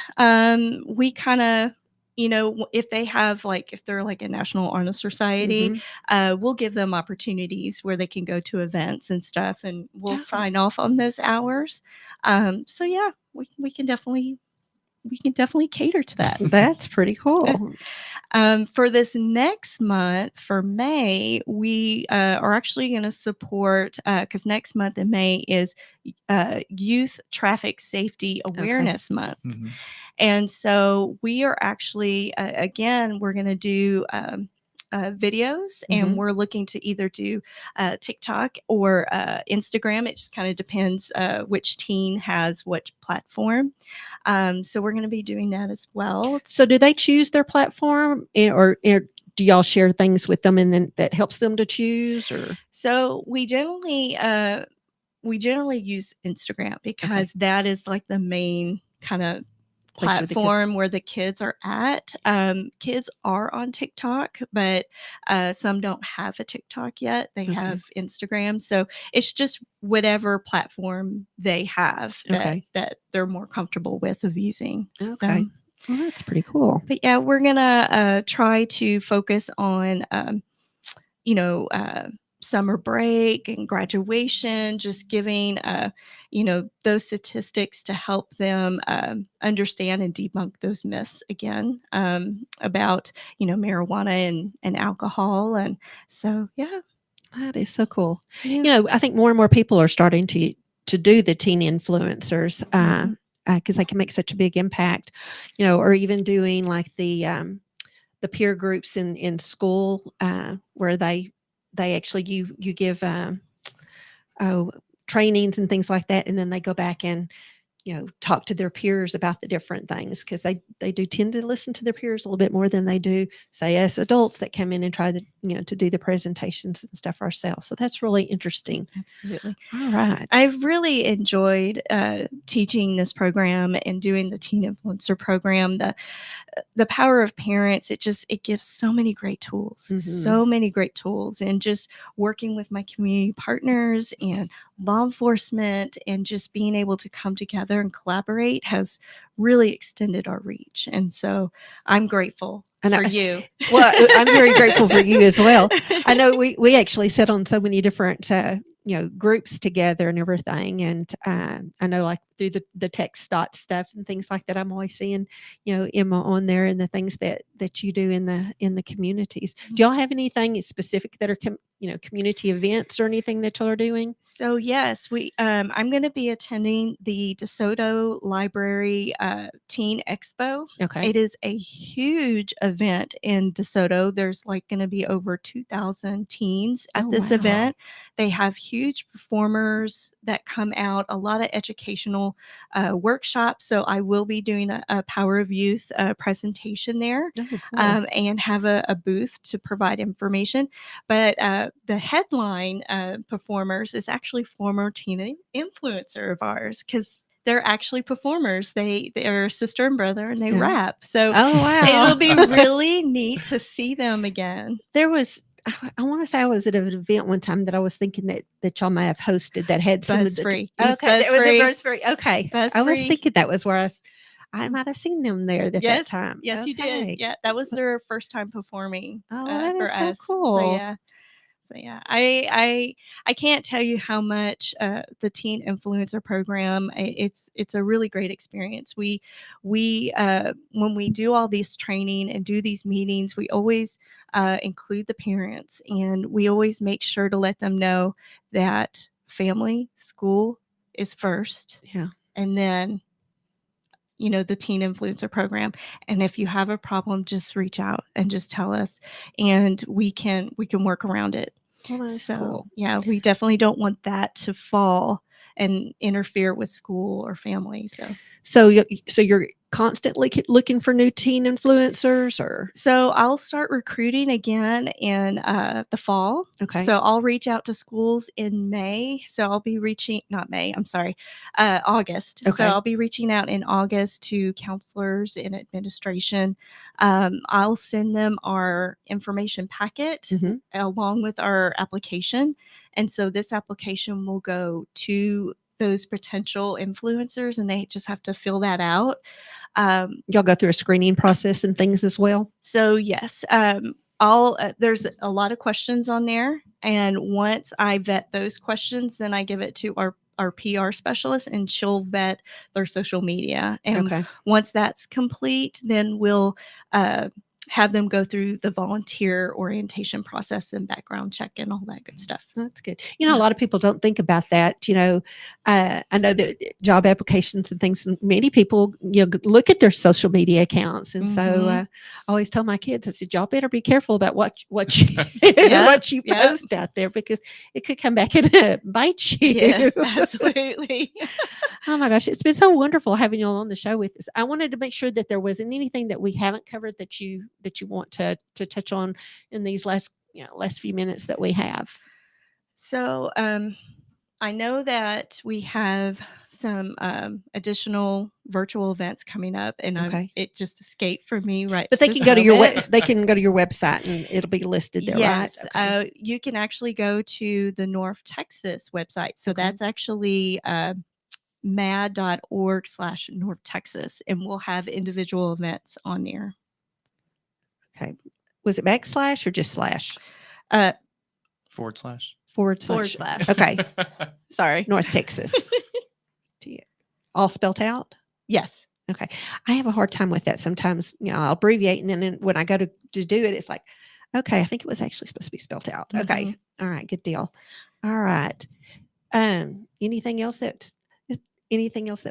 We kind of, if they have if they're like a National Honor Society, we'll give them opportunities where they can go to events and stuff, and we'll sign off on those hours. So yeah, we can definitely cater to that. That's pretty cool. For this next month, for May, we are actually going to support, because next month in May is Youth Traffic Safety Awareness Month. And so we are actually, again, we're going to do videos, and we're looking to either do TikTok or Instagram. It just kind of depends which teen has which platform. So we're going to be doing that as well. So do they choose their platform, or do y'all share things with them and then that helps them to choose? Or so we generally use Instagram, because that is like the main kind of platform where the kids are at. Kids are on TikTok, but some don't have a TikTok yet. They have Instagram. So it's just whatever platform they have that they're more comfortable with of using. Okay. So, well, that's pretty cool. But yeah, we're going to try to focus on, summer break and graduation, just giving, those statistics to help them understand and debunk those myths again about, marijuana and alcohol. And so, yeah. That is so cool. Yeah. I think more and more people are starting to do the teen influencers because they can make such a big impact, or even doing like the peer groups in school where they actually you give trainings and things like that, and then they go back and talk to their peers about the different things because they do tend to listen to their peers a little bit more than they do, say, us adults that come in and try to do the presentations and stuff ourselves. So that's really interesting. Absolutely. All right. I've really enjoyed teaching this program and doing the Teen Influencer program. The power of parents, it gives so many great tools, so many great tools, and just working with my community partners and law enforcement and just being able to come together and collaborate has really extended our reach. And so I'm grateful for you. Well, I'm very grateful for you as well. I know we actually sit on so many different groups together and everything, and I know like through the text dot stuff and things like that, I'm always seeing Emma on there and the things that you do in the communities. Do y'all have anything specific that are community events or anything that y'all are doing? So yes, I'm going to be attending the DeSoto Library Teen Expo. Okay. It is a huge event in DeSoto. There's like going to be over 2,000 teens at this event. They have huge performers that come out, a lot of educational workshops. So I will be doing a Power of Youth presentation there. Oh, cool. And have a booth to provide information. But the headline performers is actually former teen influencer of ours because they're actually performers. They're sister and brother and they rap. So wow. it'll be really neat to see them again. There was, I want to say I was at an event one time that I was thinking that y'all may have hosted that had some Buzz Free. Okay, it was a Buzz Free. Okay, Buzz I was Free. thinking that was where I might have seen them there at that time. Yes, you did. Yeah, that was their first time performing that for is us. so cool. So yeah, I can't tell you how much the Teen Influencer program. It's a really great experience. We when we do all these training and do these meetings, we always include the parents, and we always make sure to let them know that family, school is first. Yeah, and then the Teen Influencer program. And if you have a problem, just reach out and just tell us, and we can work around it. Well, that's So cool. yeah, we definitely don't want that to fall and interfere with school or family. So you're constantly looking for new teen influencers, or? So I'll start recruiting again in the fall. Okay. So I'll reach out to schools in May. So I'll be August. Okay. So I'll be reaching out in August to counselors and administration. I'll send them our information packet along with our application. And so this application will go to those potential influencers, and they just have to fill that out. Y'all go through a screening process and things as well? So yes, there's a lot of questions on there, and once I vet those questions, then I give it to our PR specialist, and she'll vet their social media. And once that's complete, then we'll have them go through the volunteer orientation process and background check and all that good stuff. That's good. A lot of people don't think about that. I know that job applications and things, many people, look at their social media accounts. And so I always tell my kids, I said, y'all better be careful about what you, what you post out there, because it could come back and bite you. Yes, absolutely. Oh my gosh. It's been so wonderful having you all on the show with us. I wanted to make sure that there wasn't anything that we haven't covered that you want to touch on in these last few minutes that we have. So I know that we have some additional virtual events coming up, and it just escaped from me But they can go to your they can go to your website and it'll be listed there, yes, right? Okay. You can actually go to the North Texas website. So that's actually mad.org/North Texas, and we'll have individual events on there. Okay. Was it backslash or just slash? Forward slash. Okay. Sorry. North Texas. All spelled out? Yes. Okay. I have a hard time with that sometimes. I'll abbreviate, and then when I go to do it, it's like, okay, I think it was actually supposed to be spelled out. Okay. All right. Good deal. All right. Anything else that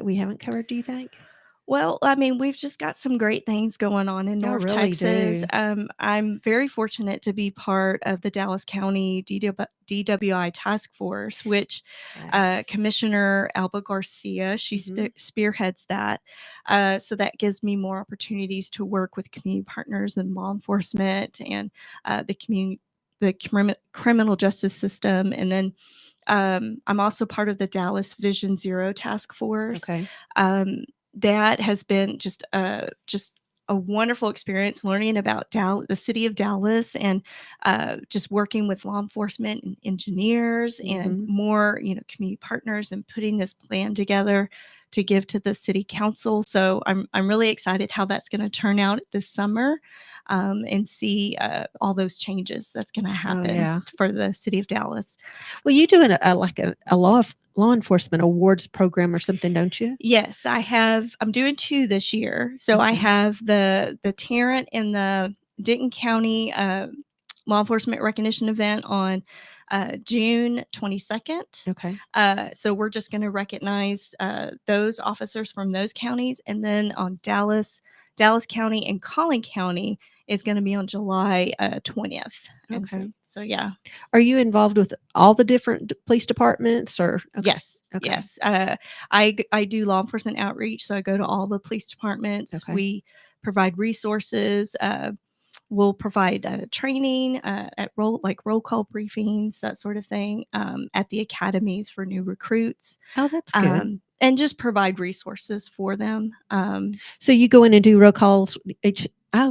we haven't covered, do you think? Well, I mean, we've just got some great things going on in North Texas. I'm very fortunate to be part of the Dallas County DWI Task Force, which Commissioner Alba Garcia, she spearheads that. So that gives me more opportunities to work with community partners and law enforcement and the criminal justice system. And then I'm also part of the Dallas Vision Zero Task Force. Okay. That has been just a wonderful experience learning about the city of Dallas and just working with law enforcement and engineers and more, community partners and putting this plan together to give to the city council. So I'm really excited how that's going to turn out this summer and see all those changes that's going to happen for the city of Dallas. Well, you do a law enforcement awards program or something, don't you? Yes, I have. I'm doing 2 this year. So I have the Tarrant and the Denton County Law Enforcement Recognition event on June 22nd. Okay. So we're just going to recognize those officers from those counties. And then on Dallas County and Collin County is going to be on July 20th. Okay. So yeah. Are you involved with all the different police departments or? Okay. Yes. Okay. Yes. I do law enforcement outreach. So I go to all the police departments. Okay. We provide resources. We'll provide training at roll call briefings, that sort of thing, at the academies for new recruits. Oh, that's good. And just provide resources for them. So you go in and do roll calls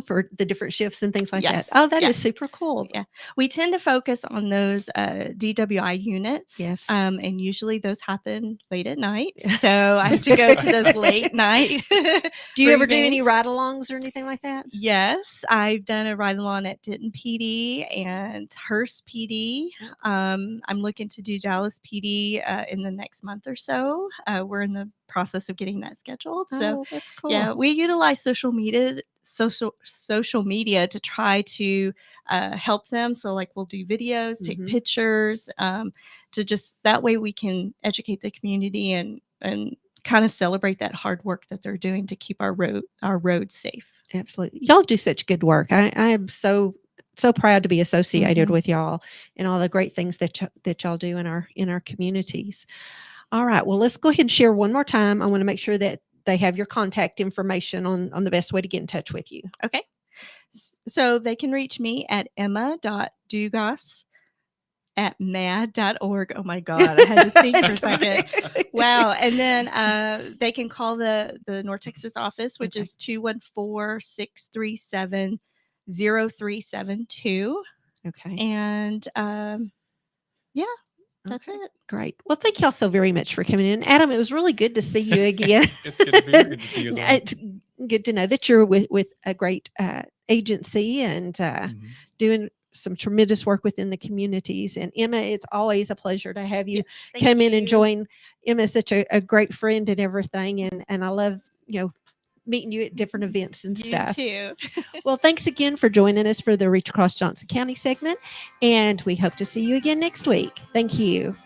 for the different shifts and things like that. Oh, that is super cool. Yeah. We tend to focus on those DWI units. Yes. And usually those happen late at night. So I have to go to those late night. Do you ever do any ride-alongs or anything like that? Yes. I've done a ride-along at Denton PD and Hearst PD. I'm looking to do Dallas PD in the next month or so. We're in the process of getting that scheduled. So that's cool. Yeah, we utilize social media to try to help them. So like we'll do videos, take pictures, to just that way we can educate the community and kind of celebrate that hard work that they're doing to keep our roads safe. Absolutely. Y'all do such good work. I am so proud to be associated with y'all and all the great things that y'all do in our communities. All right. Well, let's go ahead and share one more time. I want to make sure that they have your contact information on the best way to get in touch with you. Okay. So they can reach me at emma.dugas@mad.org. Oh my God. I had to think for a second. Wow. And then they can call the North Texas office, which is 214-637-0372. Okay. And yeah. That's it. Great. Well, thank y'all so very much for coming in. Adam, it was really good to see you again. It's good to be here. Good to see you as well. It's good to know that you're with a great agency and doing some tremendous work within the communities. And Emma, it's always a pleasure to have you come in and join. Emma is such a great friend and everything. And I love, meeting you at different events and stuff. You too. Well, thanks again for joining us for the Reach Across Johnson County segment. And we hope to see you again next week. Thank you.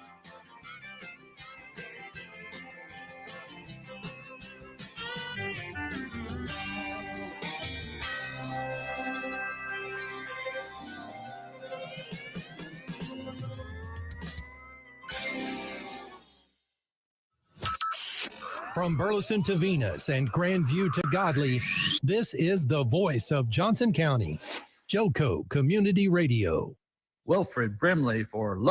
From Burleson to Venus and Grandview to Godley, this is the voice of Johnson County, JOCO Community Radio. Wilfred Brimley for